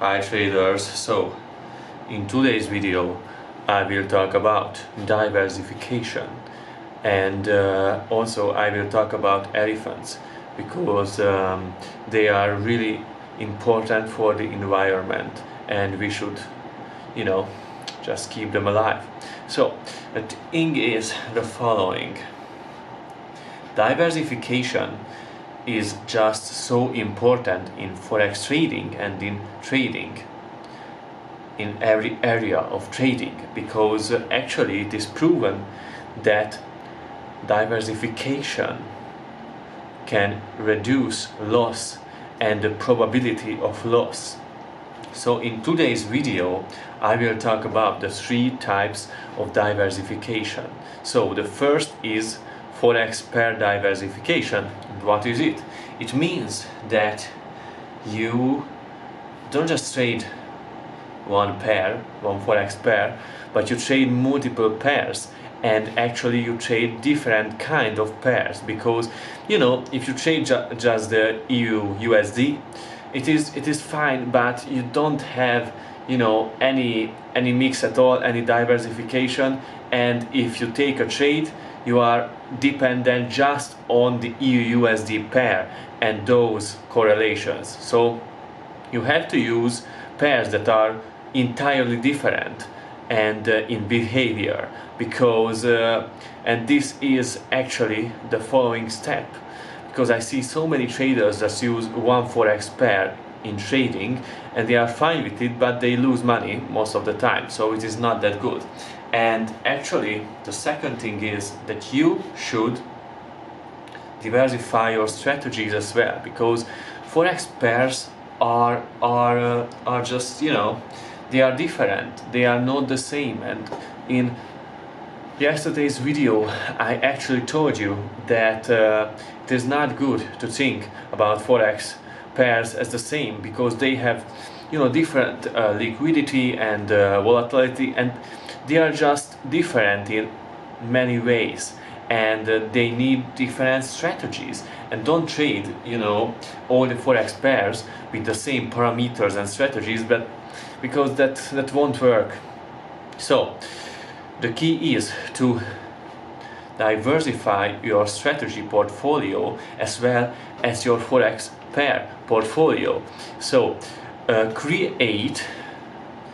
Hi traders, so in today's video I will talk about diversification and also I will talk about elephants because they are really important for the environment and we should, just keep them alive. So the thing is the following: diversification is just so important in forex trading and in trading, in every area of trading, because actually it is proven that diversification can reduce loss and the probability of loss. So in today's video I will talk about the 3 types of diversification. So the first is forex pair diversification. What is it? It means that you don't just trade one forex pair, but you trade multiple pairs, and actually you trade different kind of pairs, because if you trade just the EU USD, it is fine, but you don't have any mix at all, any diversification, and if you take a trade you are dependent just on the EU USD pair and those correlations. So you have to use pairs that are entirely different and in behavior, because and this is actually the following step, because I see so many traders that use one forex pair in trading and they are fine with it, but they lose money most of the time, so it is not that good. And actually the second thing is that you should diversify your strategies as well, because forex pairs are just they are different, they are not the same. And in yesterday's video I actually told you that it is not good to think about forex pairs as the same, because they have different liquidity and volatility, and they are just different in many ways, and they need different strategies. And don't trade all the forex pairs with the same parameters and strategies, but because that won't work. So the key is to diversify your strategy portfolio as well as your forex pair portfolio. So create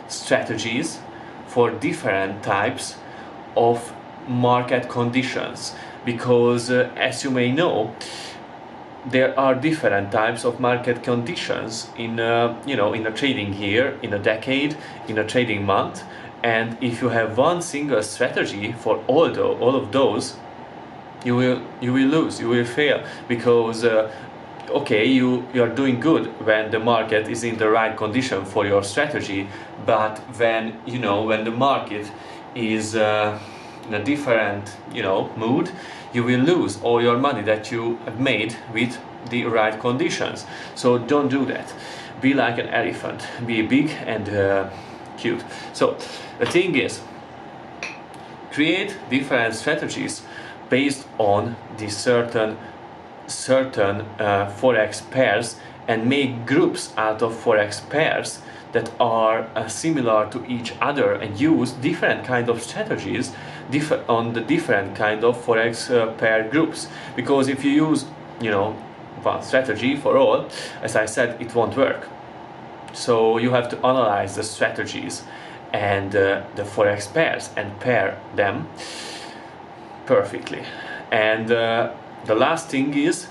strategies for different types of market conditions, because as you may know, there are different types of market conditions in in a trading year, in a decade, in a trading month. And if you have one single strategy for all of those, you will lose, you will fail, because okay, you are doing good when the market is in the right condition for your strategy, but when when the market is in a different mood, you will lose all your money that you have made with the right conditions. So don't do that. Be like an elephant, be big and cute. So the thing is, create different strategies based on the certain forex pairs, and make groups out of forex pairs that are similar to each other, and use different kind of strategies on the different kind of forex pair groups. Because if you use one strategy for all, as I said, it won't work. So you have to analyze the strategies and the forex pairs and pair them perfectly. And the last thing is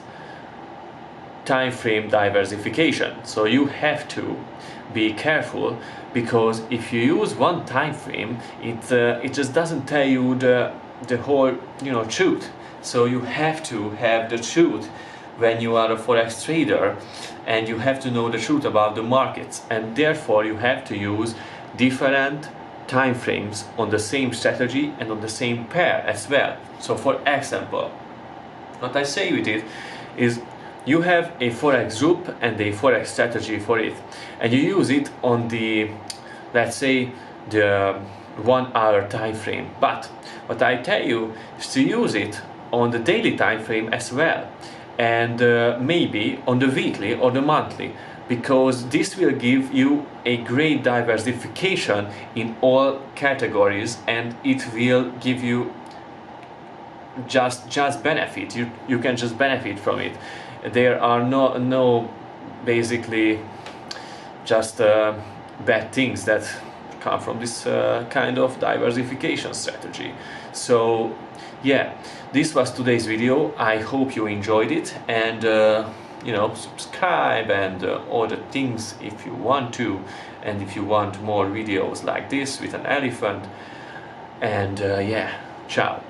time frame diversification. So you have to be careful, because if you use one time frame, it just doesn't tell you the whole truth. So you have to have the truth when you are a forex trader, and you have to know the truth about the markets, and therefore you have to use different time frames on the same strategy and on the same pair as well. So for example, what I say with it is, you have a forex group and a forex strategy for it, and you use it on the, let's say, the 1 hour time frame. But what I tell you is to use it on the daily time frame as well, and maybe on the weekly or the monthly. because this will give you a great diversification in all categories, and it will give you just benefit. You can just benefit from it. There are no basically just bad things that come from this kind of diversification strategy. So yeah, this was today's video. I hope you enjoyed it, and you know, subscribe and all the things if you want to, and if you want more videos like this with an elephant. And yeah, ciao.